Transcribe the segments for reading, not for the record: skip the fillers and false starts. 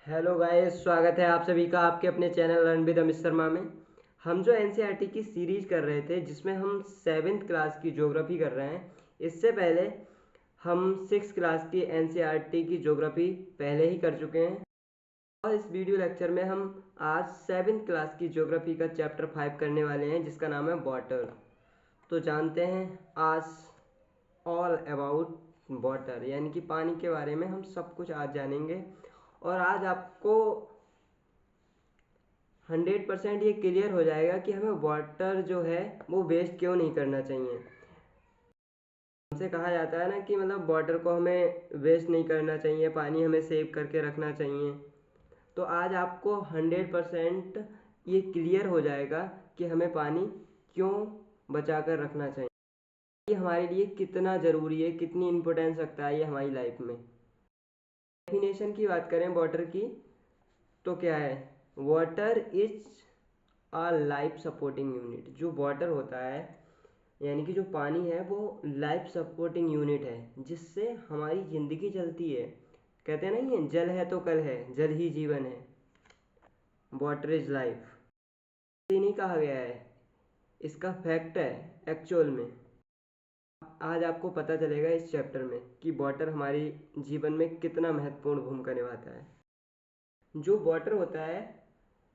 Hello guys, स्वागत है आप सभी का आपके अपने channel learn with Amit Sharma में। हम जो एनसीईआरटी की सीरीज कर रहे थे जिसमें हम 7th क्लास की ज्योग्राफी कर रहे हैं। इससे पहले हम 6th क्लास की एनसीईआरटी की ज्योग्राफी पहले ही कर चुके हैं और इस वीडियो लेक्चर में हम आज 7th क्लास की ज्योग्राफी का चैप्टर 5 करने वाले हैं जिसका नाम है वाटर। तो जानते हैं आज ऑल अबाउट वाटर, यानी कि पानी के बारे में हम सब कुछ आज जानेंगे। और आज आपको 100% ये क्लियर हो जाएगा कि हमें वाटर जो है वो वेस्ट क्यों नहीं करना चाहिए। हमसे कहा जाता है ना कि मतलब वाटर को हमें वेस्ट नहीं करना चाहिए, पानी हमें सेव करके रखना चाहिए। तो आज आपको 100% ये क्लियर हो जाएगा कि हमें पानी क्यों बचा कर रखना चाहिए, ये हमारे लिए कितना ज़रूरी है, कितनी इम्पोर्टेंस रखता है ये हमारी लाइफ में। डेफिनेशन की बात करें वाटर की तो क्या है, water is a life supporting unit. जो वाटर होता है यानी कि जो पानी है वो लाइफ सपोर्टिंग यूनिट है जिससे हमारी ज़िंदगी चलती है। कहते हैं नहीं है, जल है तो कल है, जल ही जीवन है, वाटर इज लाइफ। ये नहीं कहा गया है, इसका फैक्ट है एक्चुअल में। आज आपको पता चलेगा इस चैप्टर में कि वाटर हमारी जीवन में कितना महत्वपूर्ण भूमिका निभाता है। जो वाटर होता है,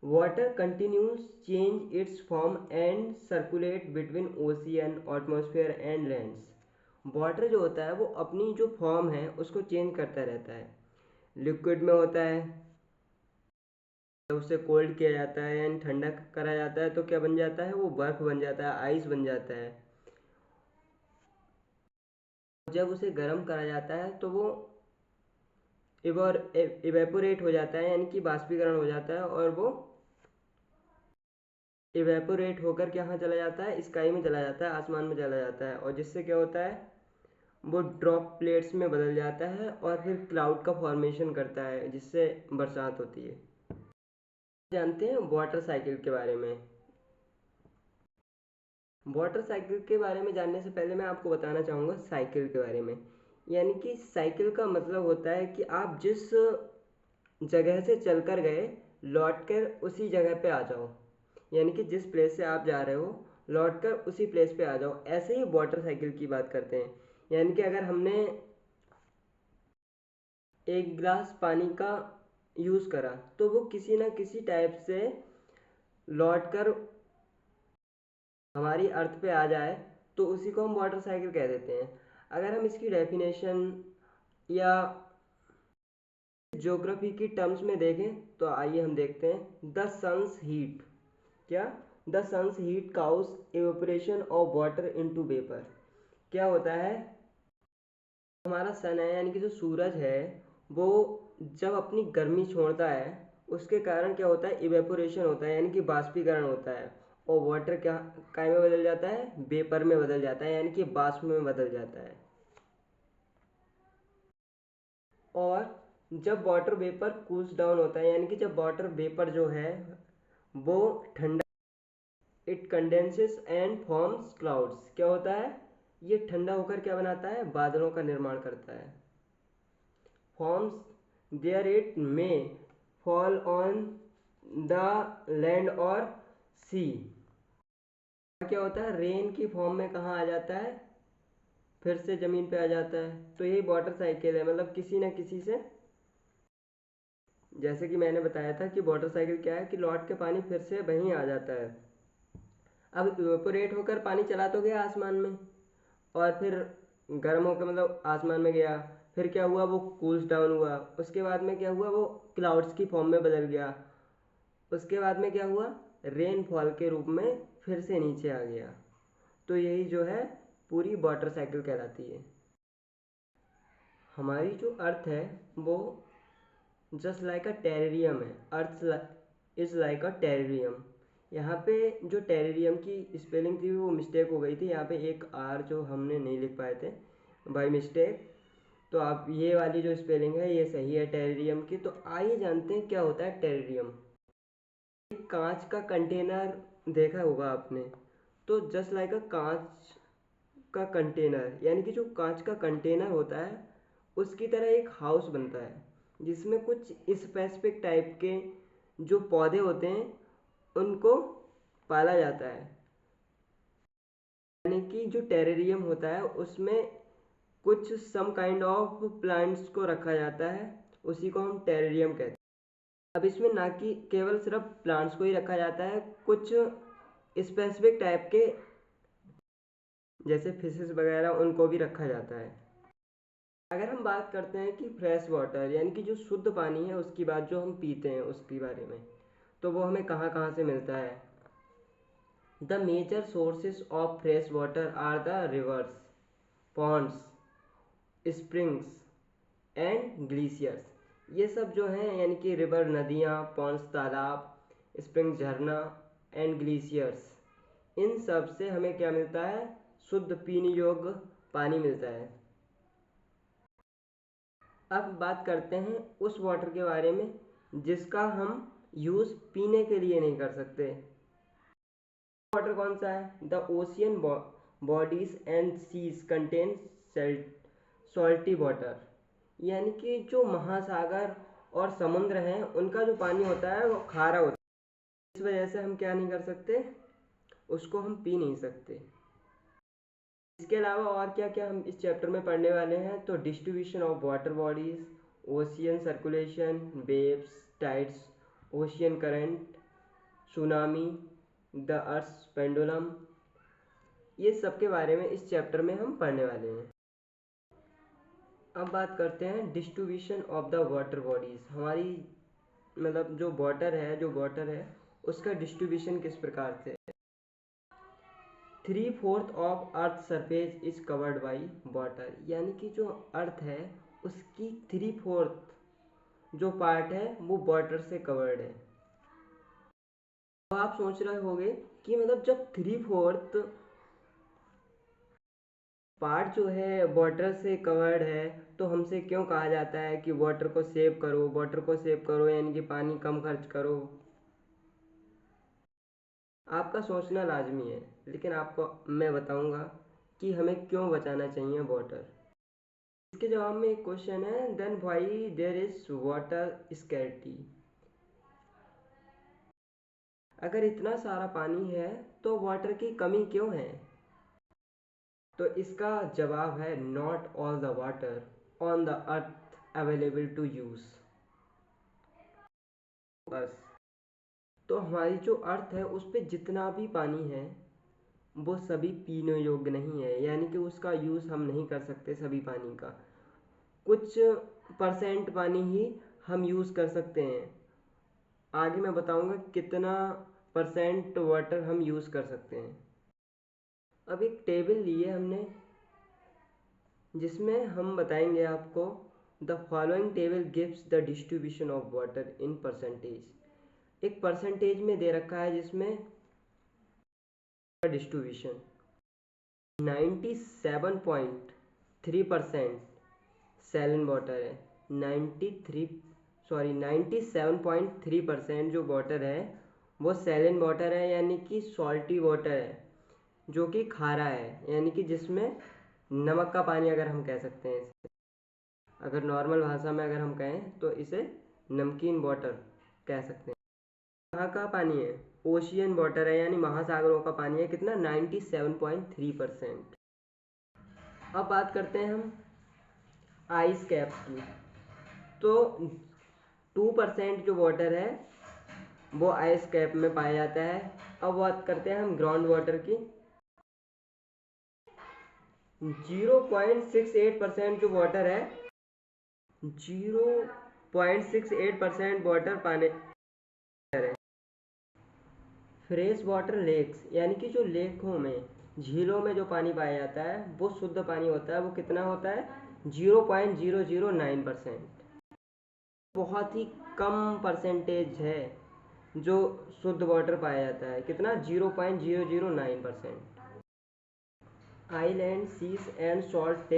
water continuous change it's form and circulate between ocean atmosphere and lands. Water जो होता है वो अपनी जो फॉर्म है उसको चेंज करता रहता है। लिक्विड में होता है, जब उसे कोल्ड किया जाता है यानी ठंडा करा जाता है तो क्या बन जाता है, वो बर्फ बन जाता है, आइस बन जाता है। जब उसे गर्म करा जाता है तो वो इवेपोरेट हो जाता है यानी कि बाष्पीकरण हो जाता है और वो इवेपोरेट होकर कहाँ चला जाता है, स्काई में चला जाता है, आसमान में चला जाता है। और जिससे क्या होता है, वो ड्रॉप प्लेट्स में बदल जाता है और फिर क्लाउड का फॉर्मेशन करता है जिससे बरसात होती है। जानते हैं वाटर साइकिल के बारे में। वाटर साइकिल के बारे में जानने से पहले मैं आपको बताना चाहूँगा साइकिल के बारे में। यानी कि साइकिल का मतलब होता है कि आप जिस जगह से चलकर गए लौट कर उसी जगह पे आ जाओ, यानी कि जिस प्लेस से आप जा रहे हो लौट कर उसी प्लेस पे आ जाओ। ऐसे ही वाटर साइकिल की बात करते हैं। यानी कि अगर हमने एक गिलास पानी का यूज़ करा तो वो किसी ना किसी टाइप से लौट कर हमारी अर्थ पे आ जाए तो उसी को हम वाटर साइकिल कह देते हैं। अगर हम इसकी डेफिनेशन या ज्योग्राफी की टर्म्स में देखें तो आइए हम देखते हैं। द सन्स हीट, क्या, the sun's heat causes evaporation of water into vapour. क्या होता है, हमारा सन है यानी कि जो सूरज है वो जब अपनी गर्मी छोड़ता है उसके कारण क्या होता है, इवेपोरेशन होता है यानी कि बाष्पीकरण होता है। और वाटर क्या काय में बदल जाता है, वेपर में बदल जाता है यानी कि बाष्प में बदल जाता है। और जब वाटर वेपर कूल्स डाउन होता है यानी कि जब वाटर वेपर जो है वो ठंडा, it condenses and forms clouds. क्या होता है, ये ठंडा होकर क्या बनाता है, बादलों का निर्माण करता है। Forms there it may fall on the land और सी। क्या होता है, रेन की फॉर्म में कहाँ आ जाता है, फिर से ज़मीन पे आ जाता है। तो यही वाटर साइकिल है, मतलब किसी न किसी से, जैसे कि मैंने बताया था कि वाटर साइकिल क्या है कि लौट के पानी फिर से वहीं आ जाता है। अब इवेपोरेट होकर पानी चला तो गया आसमान में और फिर गर्म होकर मतलब आसमान में गया, फिर क्या हुआ, वो कूल्स डाउन हुआ, उसके बाद में क्या हुआ, वो क्लाउड्स की फॉर्म में बदल गया, उसके बाद में क्या हुआ, रेनफॉल के रूप में फिर से नीचे आ गया। तो यही जो है पूरी वाटर साइकिल कहलाती है। हमारी जो अर्थ है वो जस्ट लाइक अ टेरेरियम है। Earth is like a terrarium. यहाँ पे जो टेरेरियम की स्पेलिंग थी वो मिस्टेक हो गई थी, यहाँ पे एक आर जो हमने नहीं लिख पाए थे बाय मिस्टेक। तो आप ये वाली जो स्पेलिंग है ये सही है टेरेरियम की। तो आइए जानते हैं क्या होता है टेरेरियम। एक कांच का कंटेनर देखा होगा आपने, तो जस्ट लाइक अ कांच का कंटेनर यानी कि जो कांच का कंटेनर होता है उसकी तरह एक हाउस बनता है। जिसमें कुछ स्पेसिफिक टाइप के जो पौधे होते हैं उनको पाला जाता है। यानी कि जो टेरेरियम होता है उसमें कुछ सम काइंड ऑफ प्लांट्स को रखा जाता है, उसी को हम टेरेरियम कहते हैं। अब इसमें ना कि केवल सिर्फ प्लांट्स को ही रखा जाता है, कुछ स्पेसिफिक टाइप के जैसे फिशेस वगैरह उनको भी रखा जाता है। अगर हम बात करते हैं कि फ्रेश वाटर यानी कि जो शुद्ध पानी है उसकी बात, जो हम पीते हैं उसके बारे में, तो वो हमें कहाँ कहाँ से मिलता है। The major sources of fresh water are the rivers, ponds, springs and glaciers. ये सब जो हैं यानी कि रिवर नदियाँ, पॉन्ड्स तालाब, स्प्रिंग झरना एंड ग्लेशियर्स, इन सब से हमें क्या मिलता है, शुद्ध पीने योग्य पानी मिलता है। अब बात करते हैं उस वाटर के बारे में जिसका हम यूज़ पीने के लिए नहीं कर सकते। वाटर कौन सा है? The ocean bodies and seas contain salty water, यानी कि जो महासागर और समुद्र हैं उनका जो पानी होता है वो खारा होता है। इस वजह से हम क्या नहीं कर सकते, उसको हम पी नहीं सकते। इसके अलावा और क्या क्या हम इस चैप्टर में पढ़ने वाले हैं, तो distribution of water bodies, ocean circulation, waves, tides, ocean current, tsunami, the earth pendulum, ये सब के बारे में इस चैप्टर में हम पढ़ने वाले हैं। अब बात करते हैं distribution of the water bodies. हमारी मतलब जो वाटर है उसका डिस्ट्रीब्यूशन किस प्रकार से है। 3/4 of earth surface is covered by water, यानी कि जो अर्थ है उसकी 3/4 जो पार्ट है वो वाटर से कवर्ड है। तो आप सोच रहे होंगे कि मतलब जब 3/4 पार्ट जो है वाटर से कवर्ड है तो हमसे क्यों कहा जाता है कि वाटर को सेव करो, वाटर को सेव करो, यानी कि पानी कम खर्च करो। आपका सोचना लाजमी है, लेकिन आपको मैं बताऊंगा कि हमें क्यों बचाना चाहिए वाटर। इसके जवाब में एक क्वेश्चन है, then why there is water scarcity. अगर इतना सारा पानी है तो वाटर की कमी क्यों है? तो इसका जवाब है, not all the water on the earth available to use. बस, तो हमारी जो अर्थ है उस पर जितना भी पानी है वो सभी पीने योग्य नहीं है, यानी कि उसका यूज़ हम नहीं कर सकते सभी पानी का। कुछ परसेंट पानी ही हम यूज़ कर सकते हैं। आगे मैं बताऊंगा कितना परसेंट वाटर हम यूज़ कर सकते हैं। अब एक टेबल ली है हमने जिसमें हम बताएंगे आपको, the following table gives the distribution of water in percentage. एक परसेंटेज में दे रखा है जिसमें डिस्ट्रीब्यूशन 97.3% सैलिन वाटर है। 97.3% जो वाटर है वो सैलिन वाटर है, यानी कि सॉल्टी वाटर है, जो कि खारा है, यानी कि जिसमें नमक का पानी अगर हम कह सकते हैं इसे। अगर नॉर्मल भाषा में अगर हम कहें तो इसे नमकीन वाटर कह सकते हैं। कहाँ का पानी है? ओशियन वाटर है, यानी महासागरों का पानी है। कितना? 97.3%। अब बात करते हैं हम आइस कैप की। तो 2% जो वाटर है वो आइस कैप में पाया जाता है। अब बात करते हैं हम ग्राउंड वाटर की। 0.68% जो वाटर है, 0.68% वाटर पाने है। फ्रेश वाटर लेक्स, यानी कि जो लेकों में, झीलों में जो पानी पाया जाता है वो शुद्ध पानी होता है। वो कितना होता है? 0.009%। बहुत ही कम परसेंटेज है जो शुद्ध वाटर पाया जाता है। कितना? 0.009%। Island, seas and salt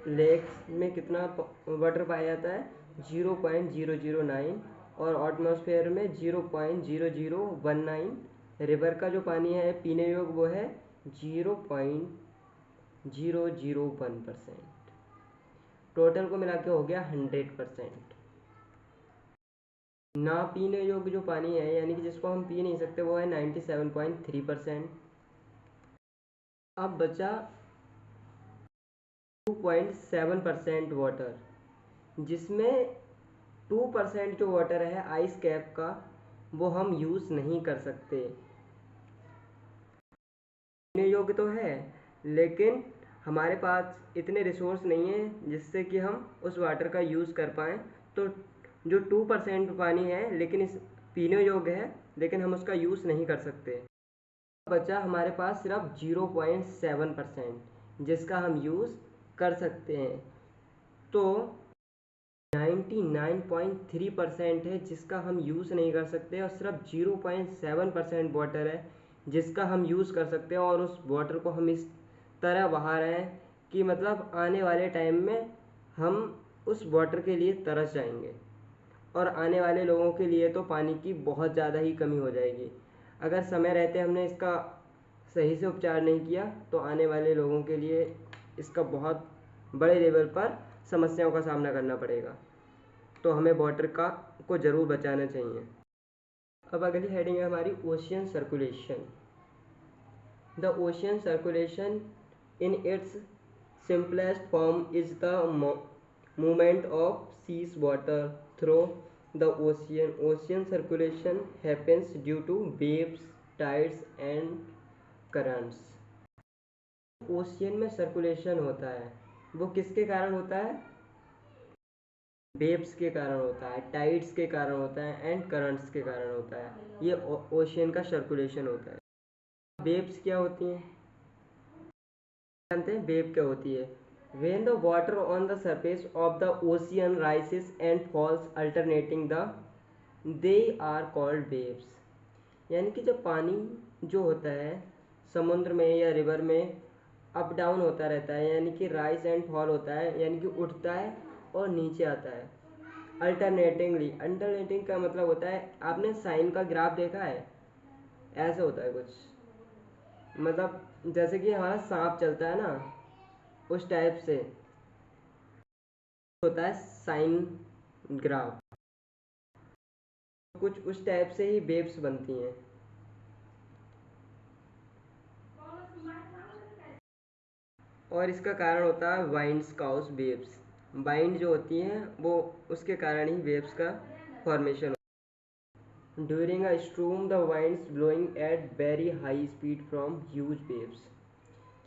lakes में कितना वाटर पाया जाता है? 0.009। और एटमॉस्फेयर में 0.0019। रिवर का जो पानी है पीने योग्य वो है 0.001%। टोटल को मिला के हो गया 100%। ना पीने योग्य जो पानी है यानी कि जिसको हम पी नहीं सकते वो है 97.3%। अब बचा 2.7% वाटर, जिसमें 2% जो वाटर है आइस कैप का वो हम यूज़ नहीं कर सकते। पीने योग्य तो है लेकिन हमारे पास इतने रिसोर्स नहीं है जिससे कि हम उस वाटर का यूज़ कर पाएँ। तो जो 2% पानी है लेकिन इस पीने योग्य है लेकिन हम उसका यूज़ नहीं कर सकते। बचा हमारे पास सिर्फ 0.7% जिसका हम यूज़ कर सकते हैं। तो 99.3% है जिसका हम यूज़ नहीं कर सकते और सिर्फ 0.7% वाटर है जिसका हम यूज़ कर सकते हैं। और उस वाटर को हम इस तरह बहा रहे हैं कि मतलब आने वाले टाइम में हम उस वाटर के लिए तरस जाएंगे और आने वाले लोगों के लिए तो पानी की बहुत ज़्यादा ही कमी हो जाएगी। अगर समय रहते हमने इसका सही से उपचार नहीं किया तो आने वाले लोगों के लिए इसका बहुत बड़े लेवल पर समस्याओं का सामना करना पड़ेगा। तो हमें वाटर को ज़रूर बचाना चाहिए। अब अगली हेडिंग है हमारी ocean circulation. The ocean circulation in its simplest form is the movement of seas water through the ocean. Ocean circulation happens due to waves, tides and currents. Ocean में सर्कुलेशन होता है वो किसके कारण होता है? वेव्स के कारण होता है, टाइड्स के कारण होता है एंड करंट्स के कारण होता है। ये ओशियन का सर्कुलेशन होता है। वेव्स क्या होती हैं? जानते हैं वेव क्या होती है? When the water on the surface of the ocean rises and falls alternating they are called waves. यानी कि जब पानी जो होता है समुद्र में या रिवर में अप डाउन होता रहता है यानी कि राइज एंड फॉल होता है यानी कि उठता है और नीचे आता है अल्टरनेटिंग का मतलब होता है, आपने साइन का ग्राफ देखा है? ऐसे होता है कुछ, मतलब जैसे कि हमारा सांप चलता है ना उस टाइप से होता है साइन ग्राफ। कुछ उस टाइप से ही वेव्स बनती हैं। और इसका कारण होता है वाइंड्स काउस वेव्स। वाइंड जो होती हैं वो उसके कारण ही वेव्स का फॉर्मेशन होता है। During a storm the winds blowing at very high speed from huge waves.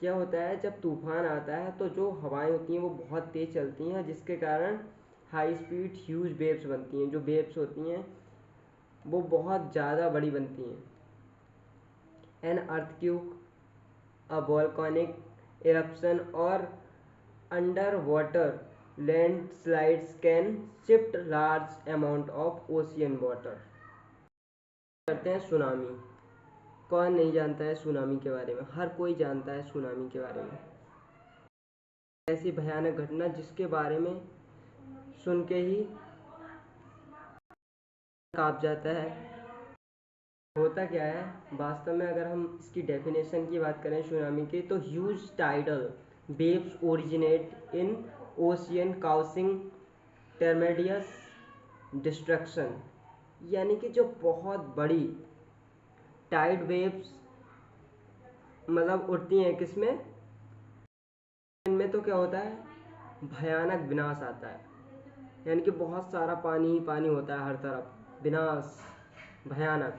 क्या होता है जब तूफान आता है तो जो हवाएं होती हैं वो बहुत तेज़ चलती हैं जिसके कारण हाई स्पीड ह्यूज वेव्स बनती हैं। जो वेव्स होती हैं वो बहुत ज़्यादा बड़ी बनती हैं। An earthquake, a volcanic eruption or underwater landslides can shift large amount of ocean water. करते हैं सुनामी। कौन नहीं जानता है सुनामी के बारे में? हर कोई जानता है सुनामी के बारे में। ऐसी भयानक घटना जिसके बारे में सुन के ही काँप जाता है। होता क्या है वास्तव में? अगर हम इसकी डेफिनेशन की बात करें सुनामी की तो huge tidal waves originate in ocean causing tremendous destruction. यानी कि जो बहुत बड़ी टाइड वेव्स मतलब उठती हैं किसमें? इनमें तो क्या होता है भयानक विनाश आता है। यानी कि बहुत सारा पानी ही पानी होता है हर तरफ, विनाश भयानक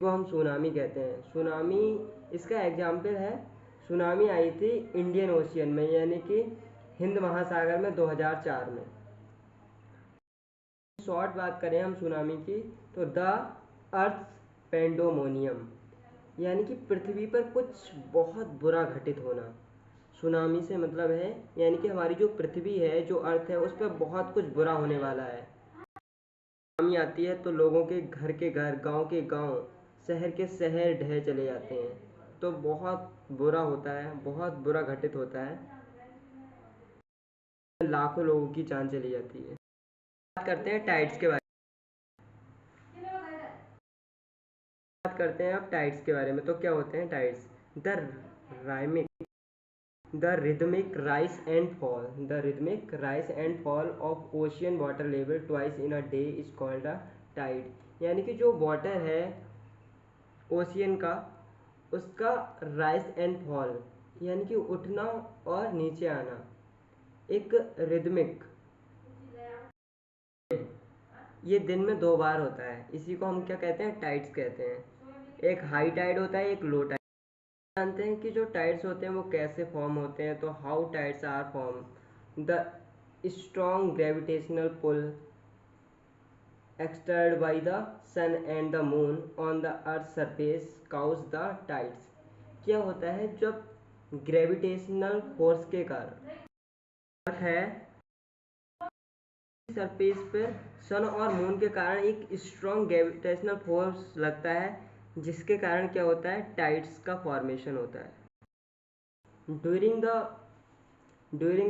को हम सुनामी कहते हैं। सुनामी इसका एग्जाम्पल है, सुनामी आई थी इंडियन ओशियन में यानी कि हिंद महासागर में 2004 में। शॉर्ट बात करें हम सुनामी की तो द अर्थ पेंडोमोनियम यानी कि पृथ्वी पर कुछ बहुत बुरा घटित होना। सुनामी से मतलब है यानी कि हमारी जो पृथ्वी है जो अर्थ है उस पर बहुत कुछ बुरा होने वाला है। सुनामी आती है तो लोगों के घर, गांव के गांव, शहर के शहर ढह चले जाते हैं। तो बहुत बुरा होता है, बहुत बुरा घटित होता है, लाखों लोगों की जान चली जाती है। बात करते हैं टाइड्स के बारे बात करते हैं अब टाइड्स के बारे में। तो क्या होते हैं tides? The rhythmic rise and fall of ocean water level twice in a day is called a tide, यानी कि जो वाटर है ओशियन का, उसका राइज एंड फॉल यानी कि उठना और नीचे आना एक रिदमिक, ये दिन में 2 बार होता है। इसी को हम क्या कहते हैं, टाइड्स कहते हैं। एक हाई टाइड होता है, एक लो टाइड। जानते हैं कि जो टाइड्स होते हैं वो कैसे फॉर्म होते हैं। तो how tides are form, the strong gravitational pull exerted by the sun and the moon on the earth's surface cause the tides। क्या होता है, जब ग्रेविटेशनल फोर्स के कारण है सरफेस पर सन और मून के कारण एक स्ट्रॉन्ग ग्रेविटेशनल फोर्स लगता है, जिसके कारण क्या होता है, टाइड्स का फॉर्मेशन होता है। During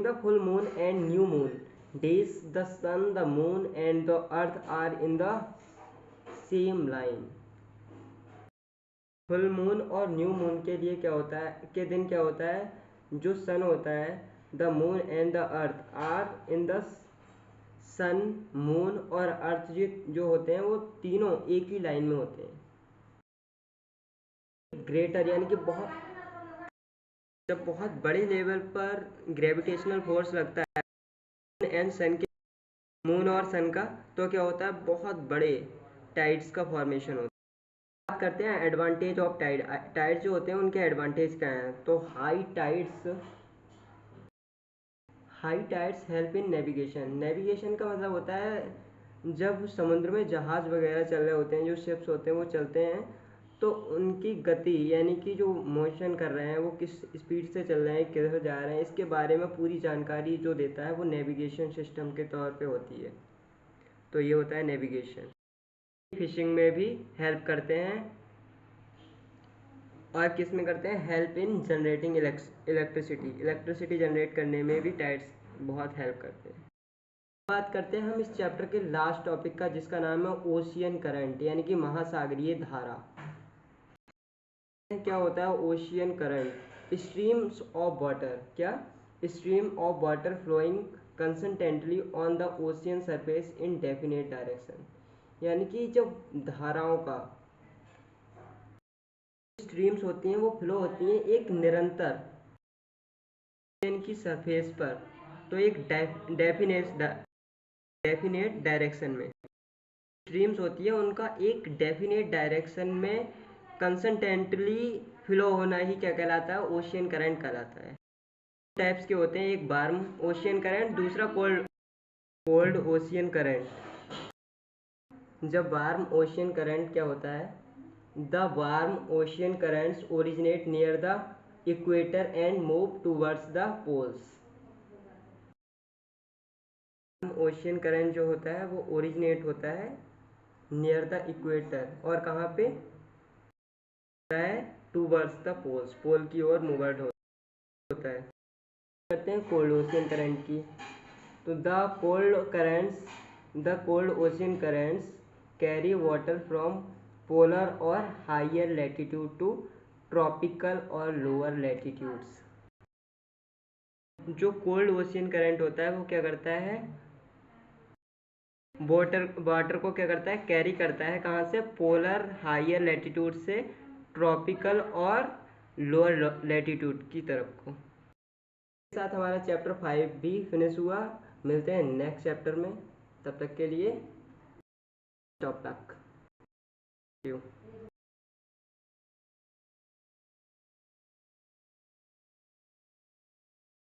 the full moon and new moon days, the sun, the moon and the earth are in the same line। Full moon और न्यू मून के लिए क्या होता है, के दिन क्या होता है, जो सन होता है, the moon and the earth are in the sun, moon और अर्थ जो होते हैं वो तीनों एक ही लाइन में होते हैं। ग्रेटर यानी कि जब बहुत बड़े लेवल पर ग्रेविटेशनल फोर्स लगता है एंड सन के, मून और सन का, तो क्या होता है, बहुत बड़े टाइड्स का फॉर्मेशन होता है। बात करते हैं एडवांटेज ऑफ टाइड। टाइड्स जो होते हैं उनके एडवांटेज क्या हैं। तो high tides help in navigation. Navigation का मतलब होता है जब समुद्र में जहाज़ वगैरह चल रहे होते हैं, जो शिप्स होते हैं वो चलते हैं, तो उनकी गति यानी कि जो मोशन कर रहे हैं वो किस स्पीड से चल रहे हैं, किधर जा रहे हैं, इसके बारे में पूरी जानकारी जो देता है वो नेविगेशन सिस्टम के तौर पे होती है। तो ये होता है नेविगेशन। फिशिंग में भी हेल्प करते हैं, और किस में करते हैं, help in generating electricity generate करने में भी टाइड्स बहुत हेल्प करते हैं। बात करते हैं हम इस चैप्टर के लास्ट टॉपिक का, जिसका नाम है ओशियन करंट यानी कि महासागरीय धारा। क्या होता है ocean current, streams of water, क्या, stream of water flowing consistently on the ocean surface in definite direction, यानी कि जब धाराओं का स्ट्रीम्स होती हैं वो फ्लो होती हैं एक निरंतर की सरफेस पर, तो एक डेफिनेट डायरेक्शन में स्ट्रीम्स होती है, उनका एक डेफिनेट डायरेक्शन में कंसिस्टेंटली फ्लो होना ही क्या कहलाता है, ओशियन करंट कहलाता है। टाइप्स के होते हैं, एक वार्म ओशियन करंट, दूसरा कोल्ड ओशियन करंट। जब वार्म ओशियन करंट क्या होता है, the warm ocean currents originate near the equator and move towards the poles. Ocean current जो होता है वो ओरिजिनेट होता है नियर द इक्वेटर, और कहाँ पे होता है, टूवर्ड्स द पोल्स, पोल की ओर मूवर्ड होता है। करते हैं कोल्ड ओशियन करंट की। तो the cold ocean currents carry water from polar और हायर लैटिट्यूड टू ट्रॉपिकल और लोअर लैटिट्यूड्स। जो कोल्ड ओशियन करंट होता है वो क्या करता है, वाटर को क्या करता है, कैरी करता है, कहाँ से, पोलर हायर लैटिट्यूड से ट्रॉपिकल और लोअर लैटिट्यूड की तरफ को। इसके साथ हमारा चैप्टर 5 भी फिनिश हुआ। मिलते हैं नेक्स्ट चैप्टर में, तब तक के लिए स्टॉप तक।